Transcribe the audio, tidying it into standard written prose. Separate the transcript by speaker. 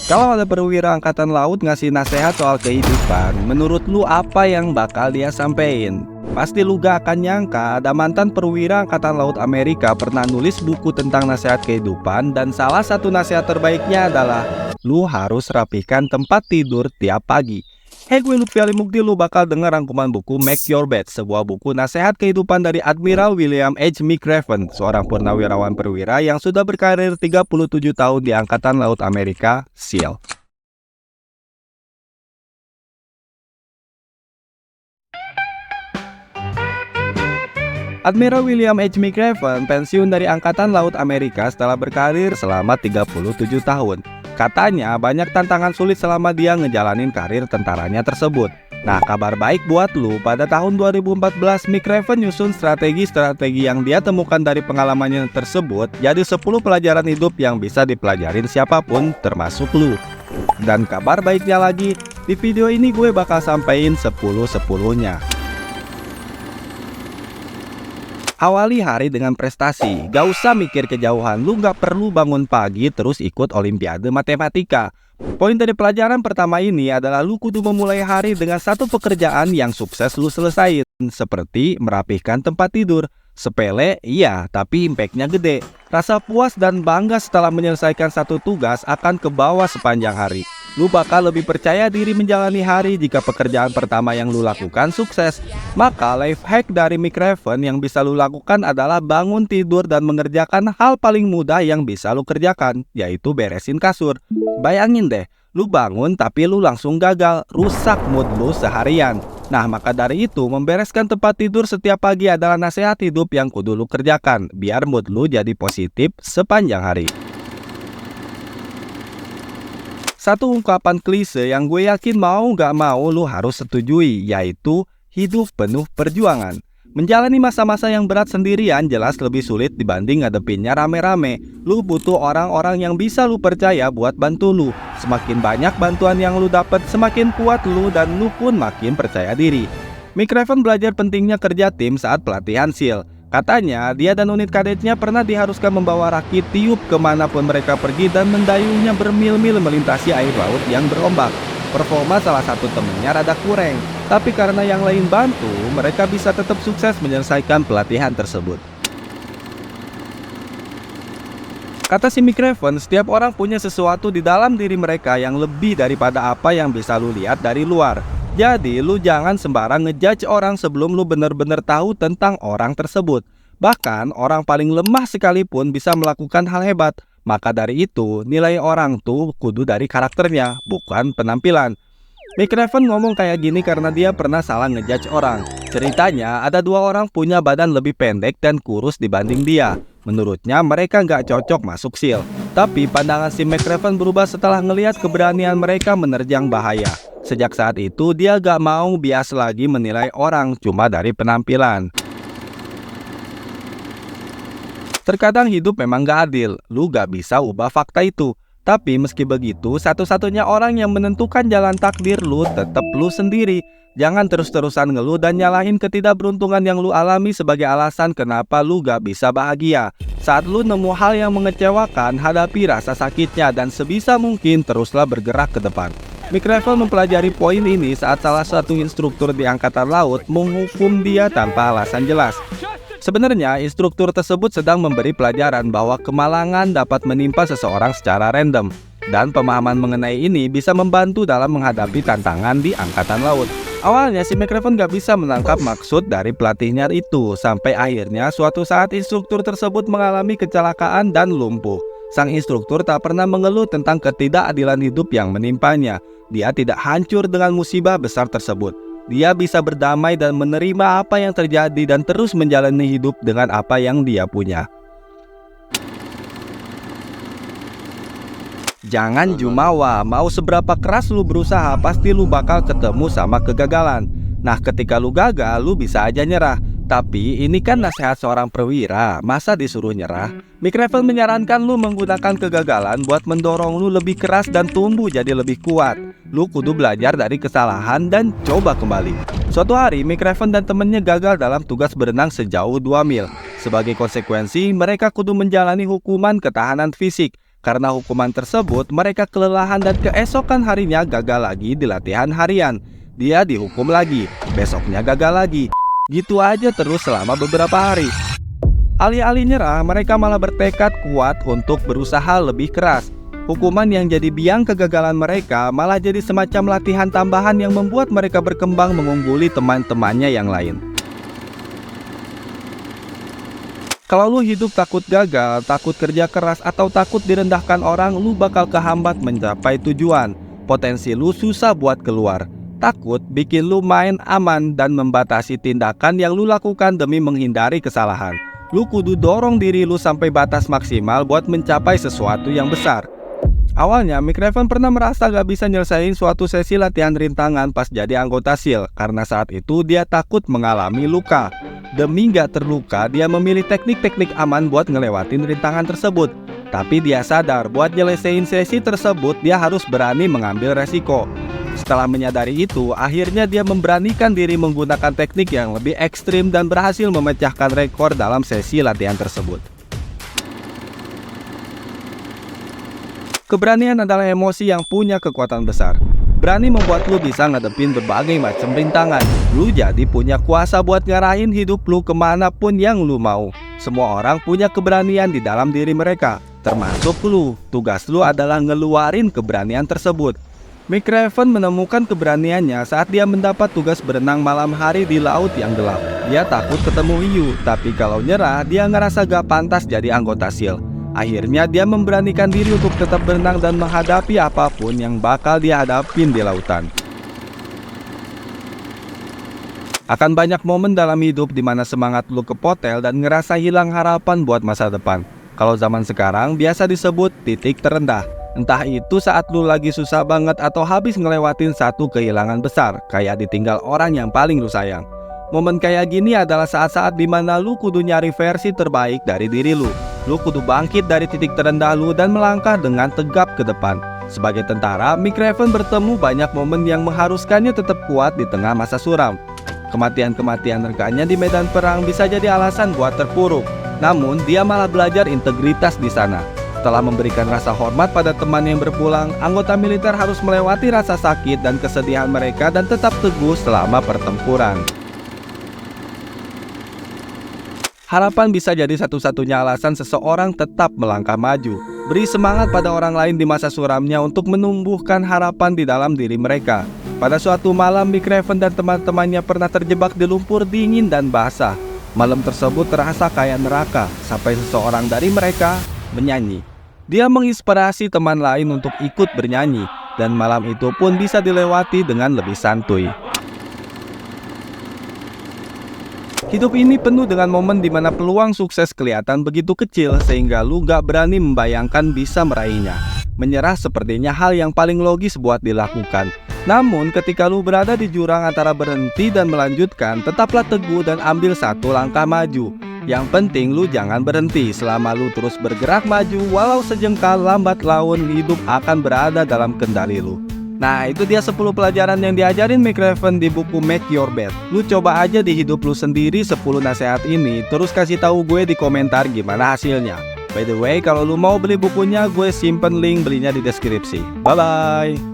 Speaker 1: Kalau ada perwira angkatan laut ngasih nasihat soal kehidupan, menurut lu apa yang bakal dia sampein? Pasti lu gak akan nyangka ada mantan perwira angkatan laut Amerika pernah nulis buku tentang nasihat kehidupan, dan salah satu nasihat terbaiknya adalah lu harus rapihkan tempat tidur tiap pagi. Hey, gue Lutfi Ali Mukti, lu bakal denger rangkuman buku Make Your Bed, sebuah buku nasihat kehidupan dari Admiral William H. McRaven, seorang purnawirawan perwira yang sudah berkarir 37 tahun di Angkatan Laut Amerika, SEAL. Admiral William H. McRaven pensiun dari Angkatan Laut Amerika setelah berkarir selama 37 tahun. Katanya banyak tantangan sulit selama dia ngejalanin karir tentaranya tersebut. Nah, kabar baik buat lu, pada tahun 2014 McRaven nyusun strategi-strategi yang dia temukan dari pengalamannya tersebut jadi 10 pelajaran hidup yang bisa dipelajarin siapapun termasuk lu. Dan kabar baiknya lagi, di video ini gue bakal sampein 10-10-nya. Awali hari dengan prestasi, gak usah mikir kejauhan, lu gak perlu bangun pagi terus ikut olimpiade matematika. Poin dari pelajaran pertama ini adalah lu kudu memulai hari dengan satu pekerjaan yang sukses lu selesain, seperti merapihkan tempat tidur. Sepele, iya, tapi impactnya gede. Rasa puas dan bangga setelah menyelesaikan satu tugas akan kebawa sepanjang hari. Lu bakal lebih percaya diri menjalani hari jika pekerjaan pertama yang lu lakukan sukses. Maka life hack dari McRaven yang bisa lu lakukan adalah bangun tidur dan mengerjakan hal paling mudah yang bisa lu kerjakan, yaitu beresin kasur. Bayangin deh, lu bangun tapi lu langsung gagal, rusak mood lu seharian. Nah, maka dari itu membereskan tempat tidur setiap pagi adalah nasihat hidup yang kudu lu kerjakan, biar mood lu jadi positif sepanjang hari. Satu ungkapan klise yang gue yakin mau gak mau lu harus setujui, yaitu hidup penuh perjuangan. Menjalani masa-masa yang berat sendirian jelas lebih sulit dibanding ngadepinnya rame-rame. Lu butuh orang-orang yang bisa lu percaya buat bantu lu. Semakin banyak bantuan yang lu dapat, semakin kuat lu dan lu pun makin percaya diri. McRaven belajar pentingnya kerja tim saat pelatihan SEAL. Katanya, dia dan unit kadetnya pernah diharuskan membawa rakit tiup kemanapun mereka pergi dan mendayungnya bermil-mil melintasi air laut yang berombak. Performa salah satu temennya rada kurang, tapi karena yang lain bantu, mereka bisa tetap sukses menyelesaikan pelatihan tersebut. Kata si McRaven, setiap orang punya sesuatu di dalam diri mereka yang lebih daripada apa yang bisa lu lihat dari luar. Jadi, lu jangan sembarang ngejudge orang sebelum lu bener-bener tahu tentang orang tersebut. Bahkan, orang paling lemah sekalipun bisa melakukan hal hebat. Maka dari itu, nilai orang tuh kudu dari karakternya, bukan penampilan. McRaven ngomong kayak gini karena dia pernah salah ngejudge orang. Ceritanya, ada dua orang punya badan lebih pendek dan kurus dibanding dia. Menurutnya, mereka nggak cocok masuk SEAL. Tapi pandangan si McRaven berubah setelah ngelihat keberanian mereka menerjang bahaya. Sejak saat itu, dia gak mau bias lagi menilai orang cuma dari penampilan. Terkadang hidup memang gak adil, lu gak bisa ubah fakta itu. Tapi meski begitu, satu-satunya orang yang menentukan jalan takdir lu tetap lu sendiri. Jangan terus-terusan ngeluh dan nyalahin ketidakberuntungan yang lu alami sebagai alasan kenapa lu gak bisa bahagia. Saat lu nemu hal yang mengecewakan, hadapi rasa sakitnya dan sebisa mungkin teruslah bergerak ke depan. McRaven mempelajari poin ini saat salah satu instruktur di Angkatan Laut menghukum dia tanpa alasan jelas. Sebenarnya, instruktur tersebut sedang memberi pelajaran bahwa kemalangan dapat menimpa seseorang secara random. Dan pemahaman mengenai ini bisa membantu dalam menghadapi tantangan di Angkatan Laut. Awalnya si McRaven gak bisa menangkap maksud dari pelatihnya itu, sampai akhirnya suatu saat instruktur tersebut mengalami kecelakaan dan lumpuh. Sang instruktur tak pernah mengeluh tentang ketidakadilan hidup yang menimpanya. Dia tidak hancur dengan musibah besar tersebut. Dia bisa berdamai dan menerima apa yang terjadi dan terus menjalani hidup dengan apa yang dia punya. Jangan jumawa, mau seberapa keras lu berusaha, pasti lu bakal ketemu sama kegagalan. Nah, ketika lu gagal, lu bisa aja nyerah. Tapi ini kan nasihat seorang perwira, masa disuruh nyerah? McRaven menyarankan lu menggunakan kegagalan buat mendorong lu lebih keras dan tumbuh jadi lebih kuat. Lu kudu belajar dari kesalahan dan coba kembali. Suatu hari, McRaven dan temennya gagal dalam tugas berenang sejauh 2 mil. Sebagai konsekuensi, mereka kudu menjalani hukuman ketahanan fisik. Karena hukuman tersebut, mereka kelelahan dan keesokan harinya gagal lagi di latihan harian. Dia dihukum lagi, besoknya gagal lagi. Gitu aja terus selama beberapa hari. Alih-alih nyerah, mereka malah bertekad kuat untuk berusaha lebih keras. Hukuman yang jadi biang kegagalan mereka malah jadi semacam latihan tambahan yang membuat mereka berkembang mengungguli teman-temannya yang lain. Kalau lu hidup takut gagal, takut kerja keras, atau takut direndahkan orang, lu bakal kehambat mencapai tujuan. Potensi lu susah buat keluar. Takut bikin lu main aman dan membatasi tindakan yang lu lakukan demi menghindari kesalahan. Lu kudu dorong diri lu sampai batas maksimal buat mencapai sesuatu yang besar. Awalnya, McRaven pernah merasa gak bisa nyelesain suatu sesi latihan rintangan pas jadi anggota SEAL karena saat itu dia takut mengalami luka. Demi gak terluka, dia memilih teknik-teknik aman buat ngelewatin rintangan tersebut. Tapi dia sadar buat nyelesain sesi tersebut dia harus berani mengambil resiko. Setelah menyadari itu, akhirnya dia memberanikan diri menggunakan teknik yang lebih ekstrim dan berhasil memecahkan rekor dalam sesi latihan tersebut. Keberanian adalah emosi yang punya kekuatan besar. Berani membuat lu bisa ngadepin berbagai macam rintangan. Lu jadi punya kuasa buat ngarahin hidup lu kemanapun yang lu mau. Semua orang punya keberanian di dalam diri mereka, termasuk lu. Tugas lu adalah ngeluarin keberanian tersebut. McRaven menemukan keberaniannya saat dia mendapat tugas berenang malam hari di laut yang gelap. Dia takut ketemu hiu, tapi kalau nyerah, dia ngerasa gak pantas jadi anggota SEAL. Akhirnya dia memberanikan diri untuk tetap berenang dan menghadapi apapun yang bakal dia hadapin di lautan. Akan banyak momen dalam hidup di mana semangat lu kepotel dan ngerasa hilang harapan buat masa depan. Kalau zaman sekarang biasa disebut titik terendah. Entah itu saat lu lagi susah banget atau habis ngelewatin satu kehilangan besar, kayak ditinggal orang yang paling lu sayang. Momen kayak gini adalah saat-saat dimana lu kudu nyari versi terbaik dari diri lu. Lu kudu bangkit dari titik terendah lu dan melangkah dengan tegap ke depan. Sebagai tentara, McRaven bertemu banyak momen yang mengharuskannya tetap kuat di tengah masa suram. Kematian-kematian rekannya di medan perang bisa jadi alasan buat terpuruk. Namun, dia malah belajar integritas di sana. Setelah memberikan rasa hormat pada teman yang berpulang, anggota militer harus melewati rasa sakit dan kesedihan mereka dan tetap teguh selama pertempuran. Harapan bisa jadi satu-satunya alasan seseorang tetap melangkah maju. Beri semangat pada orang lain di masa suramnya untuk menumbuhkan harapan di dalam diri mereka. Pada suatu malam, McRaven dan teman-temannya pernah terjebak di lumpur dingin dan basah. Malam tersebut terasa kayak neraka, sampai seseorang dari mereka menyanyi. Dia menginspirasi teman lain untuk ikut bernyanyi, dan malam itu pun bisa dilewati dengan lebih santuy. Hidup ini penuh dengan momen di mana peluang sukses kelihatan begitu kecil sehingga lu gak berani membayangkan bisa meraihnya. Menyerah sepertinya hal yang paling logis buat dilakukan. Namun ketika lu berada di jurang antara berhenti dan melanjutkan, tetaplah teguh dan ambil satu langkah maju. Yang penting lu jangan berhenti. Selama lu terus bergerak maju, walau sejengkal lambat laun, hidup akan berada dalam kendali lu. Nah, itu dia 10 pelajaran yang diajarin McRaven di buku Make Your Bed. Lu coba aja di hidup lu sendiri 10 nasihat ini, terus kasih tahu gue di komentar gimana hasilnya. By the way, kalau lu mau beli bukunya, gue simpen link belinya di deskripsi. Bye-bye!